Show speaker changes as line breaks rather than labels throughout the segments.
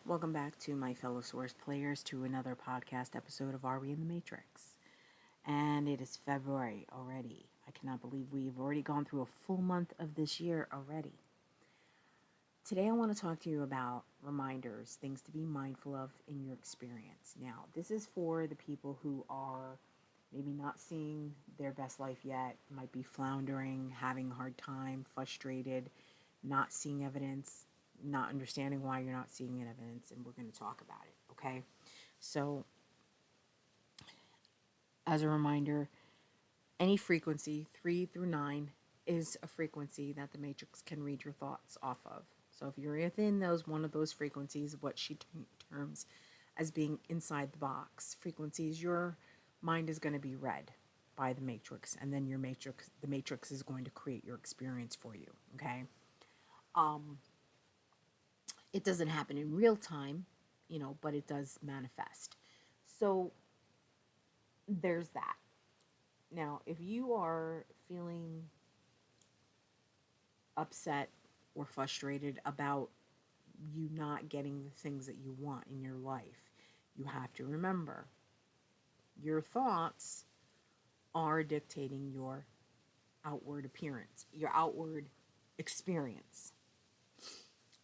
Welcome back to my fellow Source players to another podcast episode of Are We in the Matrix? And it is February already. I cannot believe we've already gone through a full month of this year already. Today I want to talk to you about reminders, things to be mindful of in your experience. Now, this is for the people who are maybe not seeing their best life yet, might be floundering, having a hard time, frustrated, not seeing evidence, not understanding why you're not seeing evidence, and we're going to talk about it, okay? So, as a reminder, any frequency, 3 through 9, is a frequency that the matrix can read your thoughts off of. So if you're within one of those frequencies, what she terms as being inside the box frequencies, your mind is going to be read by the matrix, and then the matrix is going to create your experience for you, okay? It doesn't happen in real time, but it does manifest. So there's that. Now, if you are feeling upset or frustrated about you not getting the things that you want in your life, you have to remember your thoughts are dictating your outward appearance, your outward experience.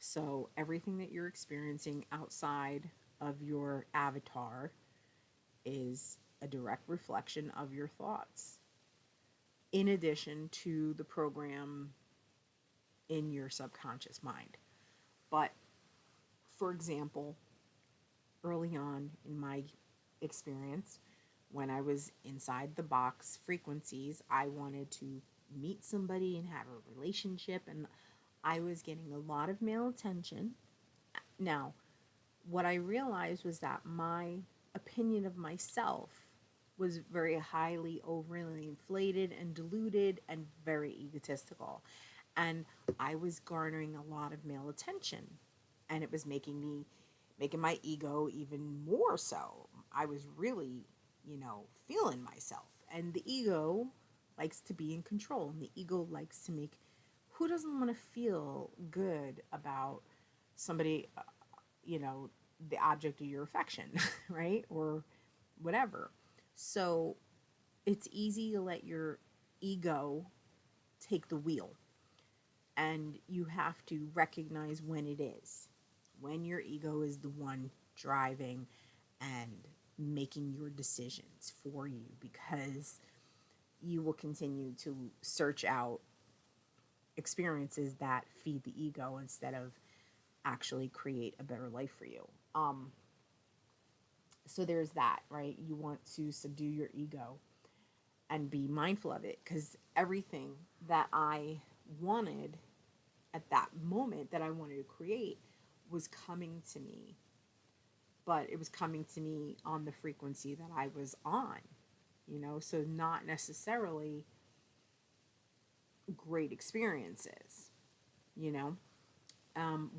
So everything that you're experiencing outside of your avatar is a direct reflection of your thoughts, in addition to the program in your subconscious mind. But for example, early on in my experience, when I was inside the box frequencies, I wanted to meet somebody and have a relationship, and I was getting a lot of male attention. Now, what I realized was that my opinion of myself was very highly overly inflated and deluded and very egotistical. And I was garnering a lot of male attention, and it was making my ego even more so. I was really, feeling myself. And the ego likes to be in control, and the ego likes to make, who doesn't want to feel good about somebody, the object of your affection, right? Or whatever. So it's easy to let your ego take the wheel, and you have to recognize when it is, when your ego is the one driving and making your decisions for you, because you will continue to search out experiences that feed the ego instead of actually create a better life for you. So there's that, right? You want to subdue your ego and be mindful of it, because everything that I wanted at that moment that I wanted to create was coming to me, but it was coming to me on the frequency that I was on, so not necessarily great experiences, you know.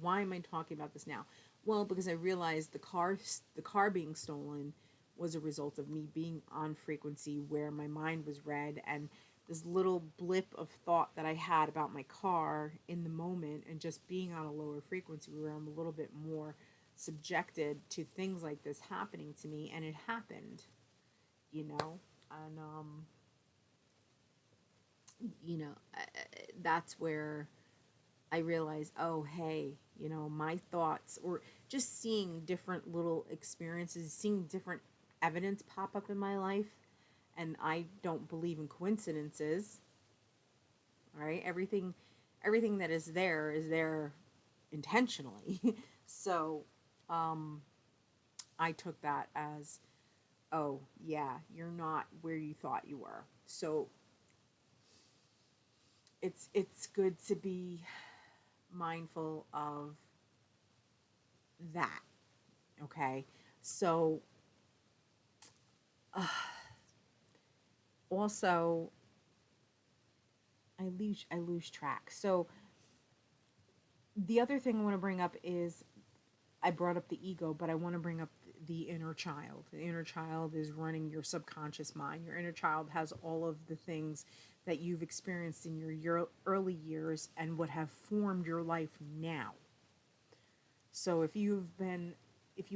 Why am I talking about this now? Well, because I realized the car being stolen was a result of me being on frequency where my mind was read, and this little blip of thought that I had about my car in the moment, and just being on a lower frequency where I'm a little bit more subjected to things like this happening to me, and it happened, and that's where I realized, oh, hey, my thoughts, or just seeing different little experiences, seeing different evidence pop up in my life. And I don't believe in coincidences. All right. Everything that is there intentionally. So, I took that as, oh yeah, you're not where you thought you were. So it's good to be mindful of that. Okay. So also I lose track. So the other thing I want to bring up is, I brought up the ego, but I want to bring up the inner child. The inner child is running your subconscious mind. Your inner child has all of the things that you've experienced in your early years and what have formed your life now. So if you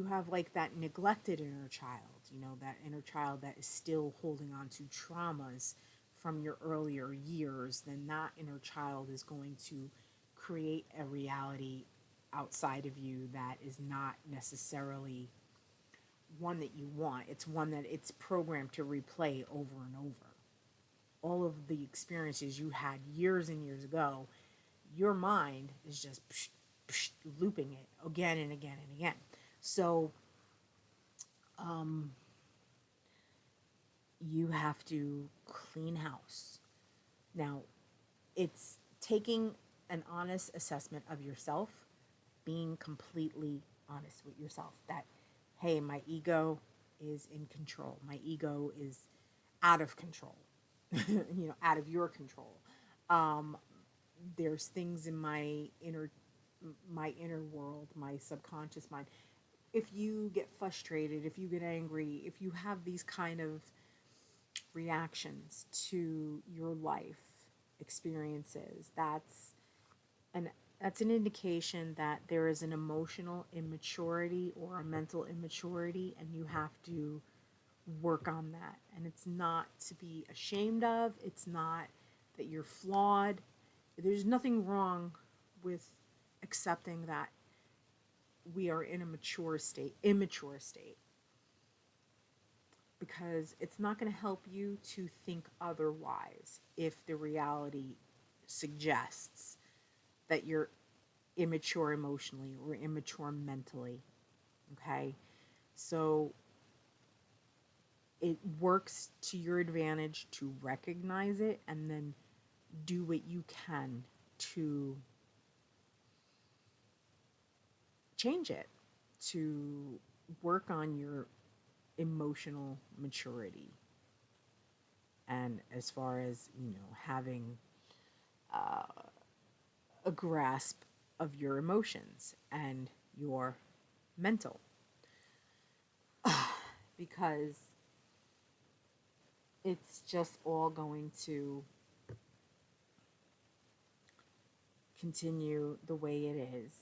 have like that neglected inner child, you know, that inner child that is still holding on to traumas from your earlier years, then that inner child is going to create a reality outside of you that is not necessarily one that you want. It's one that it's programmed to replay over and over. All of the experiences you had years and years ago, your mind is just psh, psh, looping it again and again and again. So you have to clean house. Now, it's taking an honest assessment of yourself, being completely honest with yourself that, hey, my ego is in control. My ego is out of control, you know, out of your control. Um, there's things in my inner world, my subconscious mind. If you get frustrated, if you get angry, if you have these kind of reactions to your life experiences, an that's an indication that there is an emotional immaturity or a mental immaturity, and you have to work on that. And it's not to be ashamed of, it's not that you're flawed. There's nothing wrong with accepting that we are in a immature state, because it's not going to help you to think otherwise if the reality suggests that you're immature emotionally or immature mentally. Okay? So it works to your advantage to recognize it and then do what you can to change it, to work on your emotional maturity. And as far as, you know, having a grasp of your emotions and your mental, because it's just all going to continue the way it is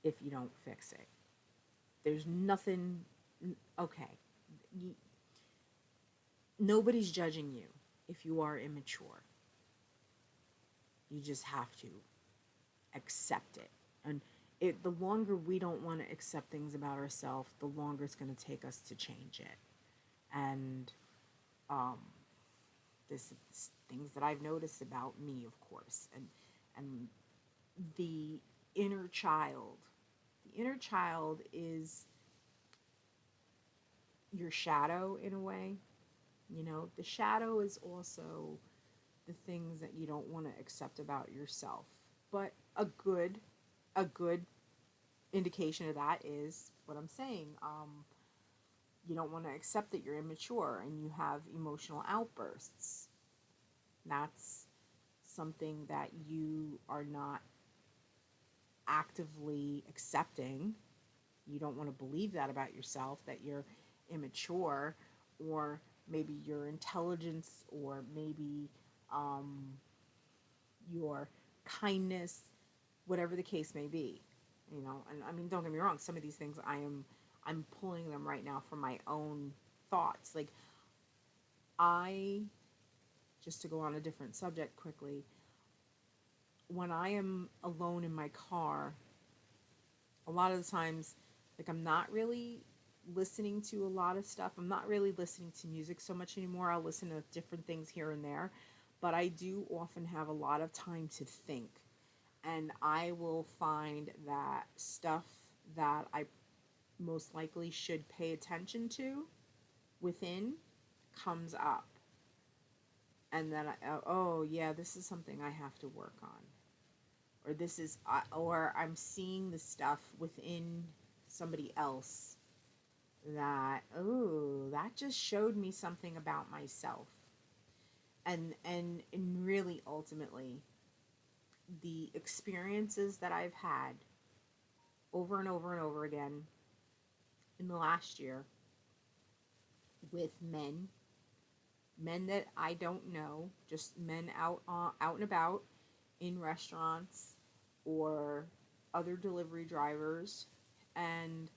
if you don't fix it. There's nothing, okay, nobody's judging you if you are immature. You just have to accept it. And the longer we don't want to accept things about ourselves, the longer it's going to take us to change it. And um, this is things that I've noticed about me, of course, and the inner child. The inner child is your shadow in a way. You know, the shadow is also the things that you don't want to accept about yourself. But a good indication of that is what I'm saying. You don't want to accept that you're immature and you have emotional outbursts. That's something that you are not actively accepting. You don't want to believe that about yourself, that you're immature, or maybe your intelligence, or maybe um, your kindness, whatever the case may be. You know, and I mean, don't get me wrong, some of these things I'm pulling them right now from my own thoughts. Like, I, just to go on a different subject quickly, when I am alone in my car, a lot of the times, like, I'm not really listening to a lot of stuff. I'm not really listening to music so much anymore. I'll listen to different things here and there, but I do often have a lot of time to think. And I will find that stuff that I most likely should pay attention to within comes up. And then oh yeah, this is something I have to work on. Or this is, or I'm seeing the stuff within somebody else that, oh, that just showed me something about myself. And really ultimately, the experiences that I've had over and over and over again in the last year with men that I don't know, just men out and about in restaurants, or other delivery drivers, and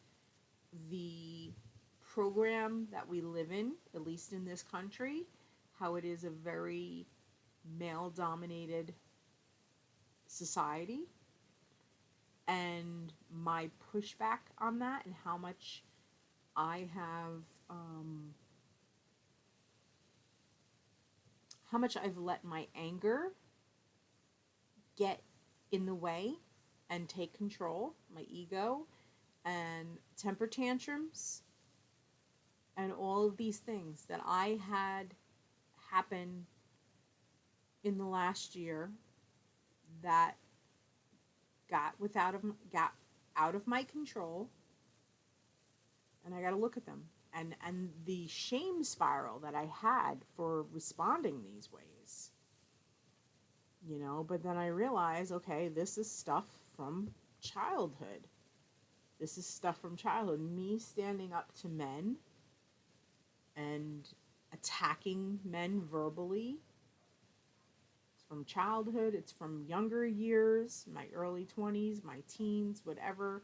the program that we live in, at least in this country, how it is a very male dominated society, and my pushback on that, and how much I have, how much I've let my anger get in the way and take control, my ego, and temper tantrums, and all of these things that I had happen in the last year that got out of my control, and I got to look at them, and the shame spiral that I had for responding these ways, you know. But then I realized, okay, this is stuff from childhood. This is stuff from childhood. Me standing up to men and attacking men verbally. It's from childhood. It's from younger years, my early 20s, my teens, whatever.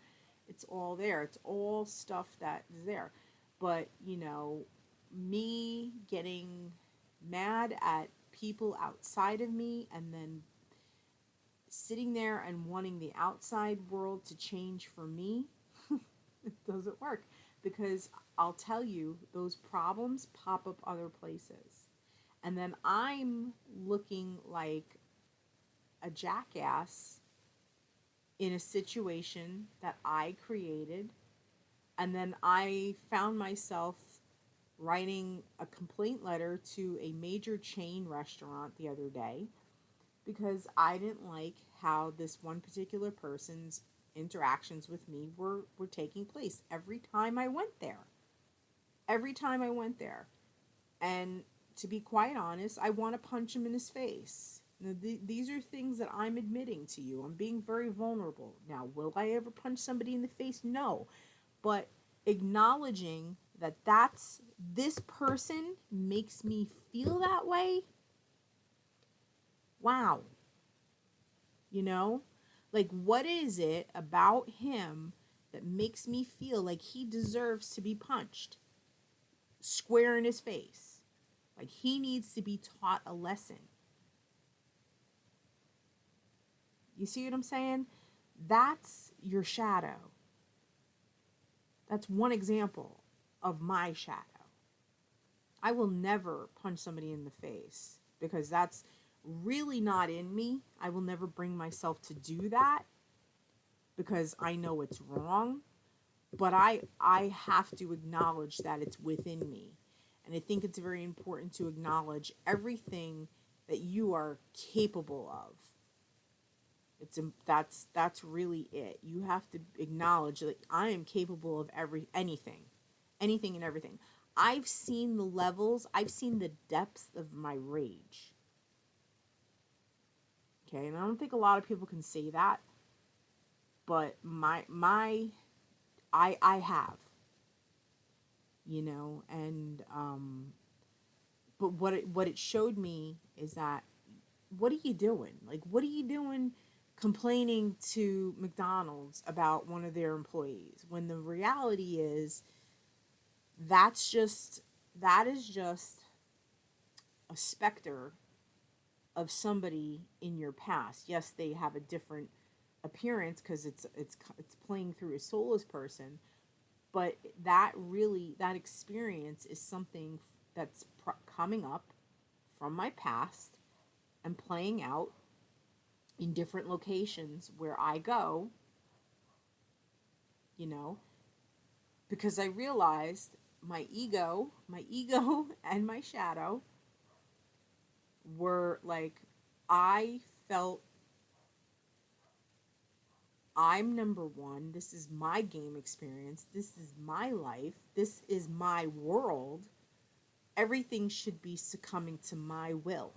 It's all there. It's all stuff that is there. But, you know, me getting mad at people outside of me and then sitting there and wanting the outside world to change for me, it doesn't work, because I'll tell you, those problems pop up other places. And then I'm looking like a jackass in a situation that I created. And then I found myself writing a complaint letter to a major chain restaurant the other day because I didn't like how this one particular person's interactions with me were taking place every time I went there. Every time I went there. And to be quite honest, I want to punch him in his face. Now, these are things that I'm admitting to you. I'm being very vulnerable. Now, will I ever punch somebody in the face? No. But acknowledging that this person makes me feel that way. Wow. You know? Like, what is it about him that makes me feel like he deserves to be punched square in his face? Like, he needs to be taught a lesson. You see what I'm saying? That's your shadow. That's one example of my shadow. I will never punch somebody in the face because that's really not in me. I will never bring myself to do that because I know it's wrong. But I have to acknowledge that it's within me. And I think it's very important to acknowledge everything that you are capable of. That's really it. You have to acknowledge that I am capable of anything and everything. I've seen the levels. I've seen the depths of my rage. Okay, and I don't think a lot of people can say that, but I have, you know, and but what it showed me is that, what are you doing? Like, what are you doing complaining to McDonald's about one of their employees when the reality is that is just a specter of somebody in your past. Yes, they have a different appearance because it's playing through a soulless person, but that experience is something that's coming up from my past and playing out in different locations where I go, you know, because I realized my ego and my shadow were like, I felt I'm number one. This is my game experience. This is my life. This is my world. Everything should be succumbing to my will.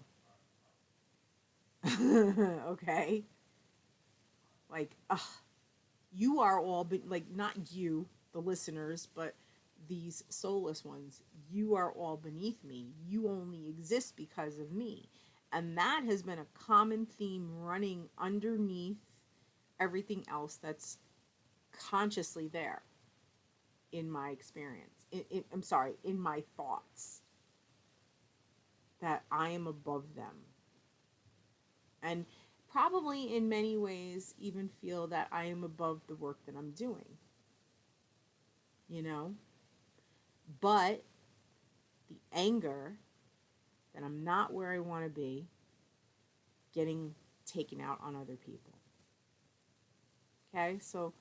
Okay? Like, you are all, like, not you, the listeners, but these soulless ones, you are all beneath me. You only exist because of me. And that has been a common theme running underneath everything else that's consciously there in my experience. I'm sorry, in my thoughts, that I am above them. And probably in many ways even feel that I am above the work that I'm doing. You know? But the anger that I'm not where I want to be, getting taken out on other people. Okay? So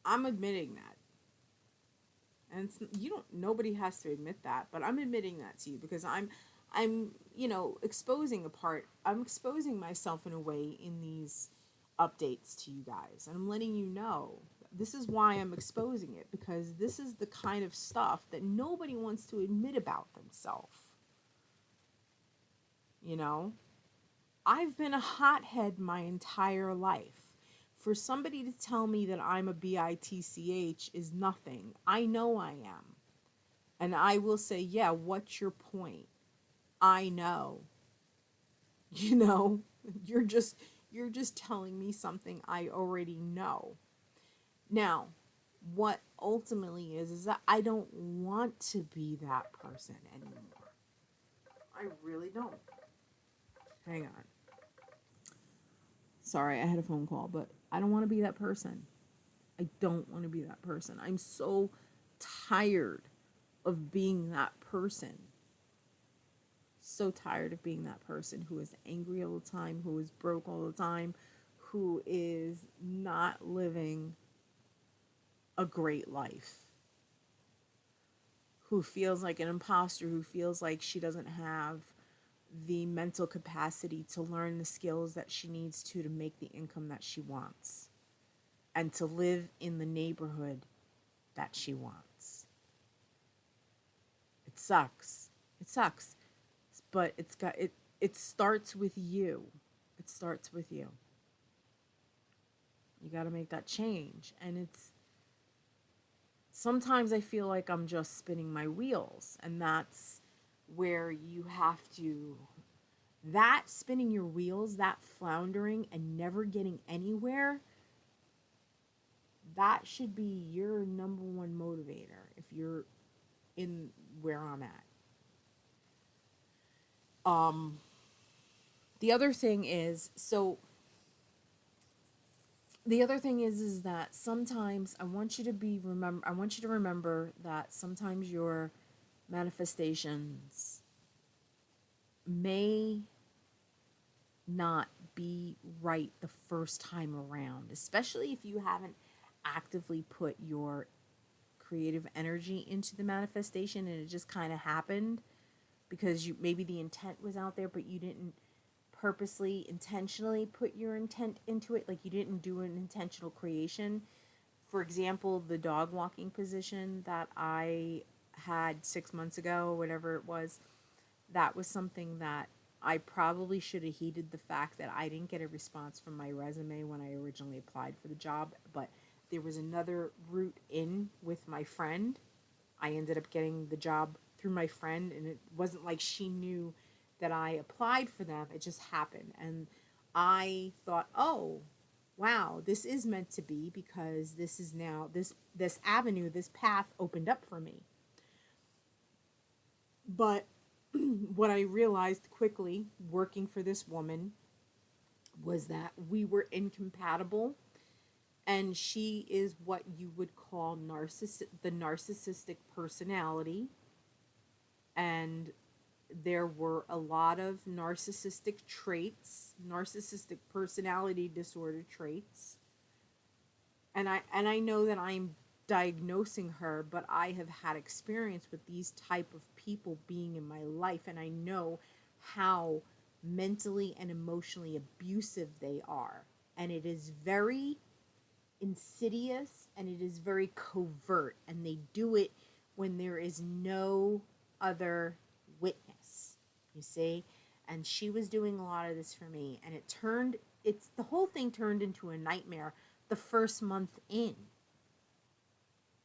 I'm admitting that. And nobody has to admit that, but I'm admitting that to you because I'm I'm exposing myself in a way in these updates to you guys. And I'm letting you know this is why I'm exposing it, because this is the kind of stuff that nobody wants to admit about themselves. You know, I've been a hothead my entire life. For somebody to tell me that I'm a bitch is nothing. I know I am. And I will say, yeah, what's your point? I know. You know, you're just telling me something I already know. Now, what ultimately is that I don't want to be that person anymore. I really don't. Hang on. Sorry, I had a phone call, but I don't want to be that person. I don't want to be that person. I'm so tired of being that person. So tired of being that person who is angry all the time, who is broke all the time, who is not living a great life, who feels like an imposter, who feels like she doesn't have the mental capacity to learn the skills that she needs to make the income that she wants and to live in the neighborhood that she wants. It sucks. It sucks. But it starts with you. It starts with you. You got to make that change. And it's sometimes I feel like I'm just spinning my wheels, and that's where you have to, that spinning your wheels, that floundering and never getting anywhere, that should be your number one motivator if you're in where I'm at. The other thing is, is that sometimes I want you to remember that sometimes your manifestations may not be right the first time around, especially if you haven't actively put your creative energy into the manifestation and it just kind of happened because maybe the intent was out there, but you didn't purposely, intentionally put your intent into it. Like you didn't do an intentional creation. For example, the dog walking position that I had 6 months ago, or whatever it was, that was something that I probably should have heeded the fact that I didn't get a response from my resume when I originally applied for the job, but there was another route in with my friend. I ended up getting the job through my friend, and it wasn't like she knew that I applied for them. It just happened. And I thought, oh, wow, this is meant to be, because this is now, this avenue, this path opened up for me. But what I realized quickly working for this woman was that we were incompatible, and she is what you would call the narcissistic personality, and there were a lot of narcissistic traits, narcissistic personality disorder traits, and I know that I'm diagnosing her, but I have had experience with these type of people being in my life, and I know how mentally and emotionally abusive they are, and it is very insidious and it is very covert, and they do it when there is no other witness, you see. And she was doing a lot of this for me, and the whole thing turned into a nightmare the first month in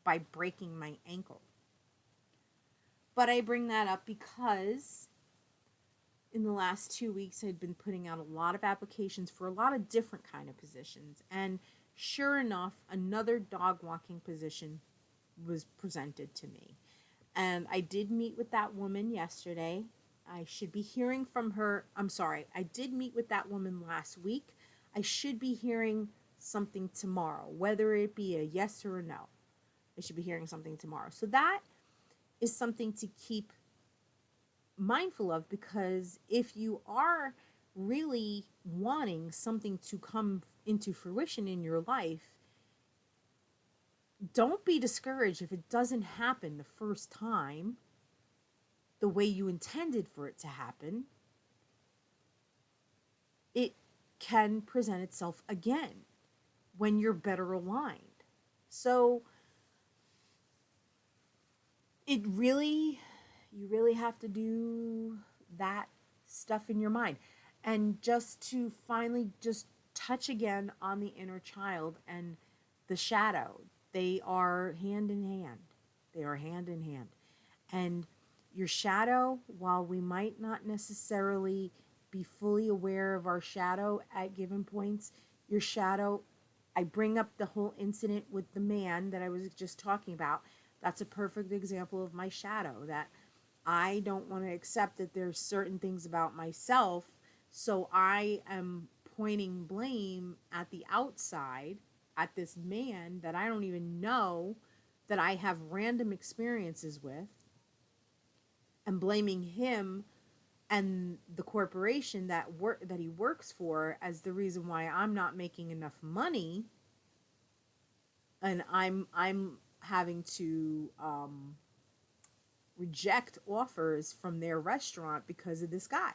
by breaking my ankle. But I bring that up because in the last 2 weeks, I'd been putting out a lot of applications for a lot of different kind of positions. And sure enough, another dog walking position was presented to me. And I did meet with that woman yesterday. I should be hearing from her. I'm sorry, I did meet with that woman last week. I should be hearing something tomorrow, whether it be a yes or a no. I should be hearing something tomorrow. So that is something to keep mindful of, because if you are really wanting something to come into fruition in your life, don't be discouraged if it doesn't happen the first time the way you intended for it to happen. It can present itself again when you're better aligned. So you really have to do that stuff in your mind. And just to finally just touch again on the inner child and the shadow. They are hand in hand. They are hand in hand. And your shadow, while we might not necessarily be fully aware of our shadow at given points, your shadow, I bring up the whole incident with the man that I was just talking about. That's a perfect example of my shadow, that I don't want to accept that there's certain things about myself, so I am pointing blame at the outside, at this man that I don't even know, that I have random experiences with, and blaming him and the corporation that he works for as the reason why I'm not making enough money, and I'm having to reject offers from their restaurant because of this guy.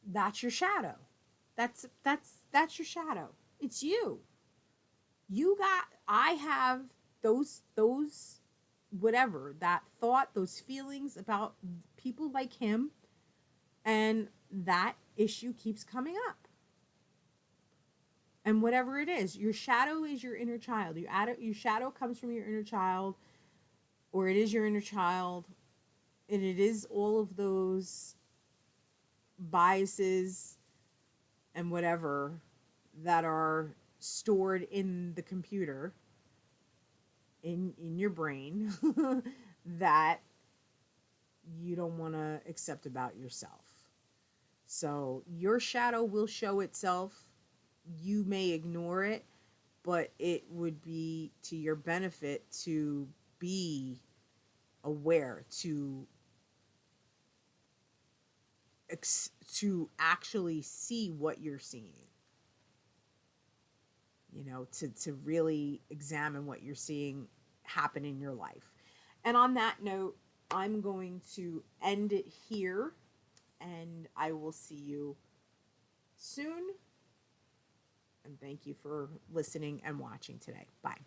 That's your shadow. That's your shadow. It's you. I have those whatever, that thought, those feelings about people like him, and that issue keeps coming up. And whatever it is, your shadow is your inner child. Your shadow comes from your inner child, or it is your inner child, and it is all of those biases and whatever that are stored in the computer, in your brain, that you don't want to accept about yourself. So your shadow will show itself. You may ignore it, but it would be to your benefit to be aware, to actually see what you're seeing. To really examine what you're seeing happen in your life. And on that note, I'm going to end it here, and I will see you soon. And thank you for listening and watching today. Bye.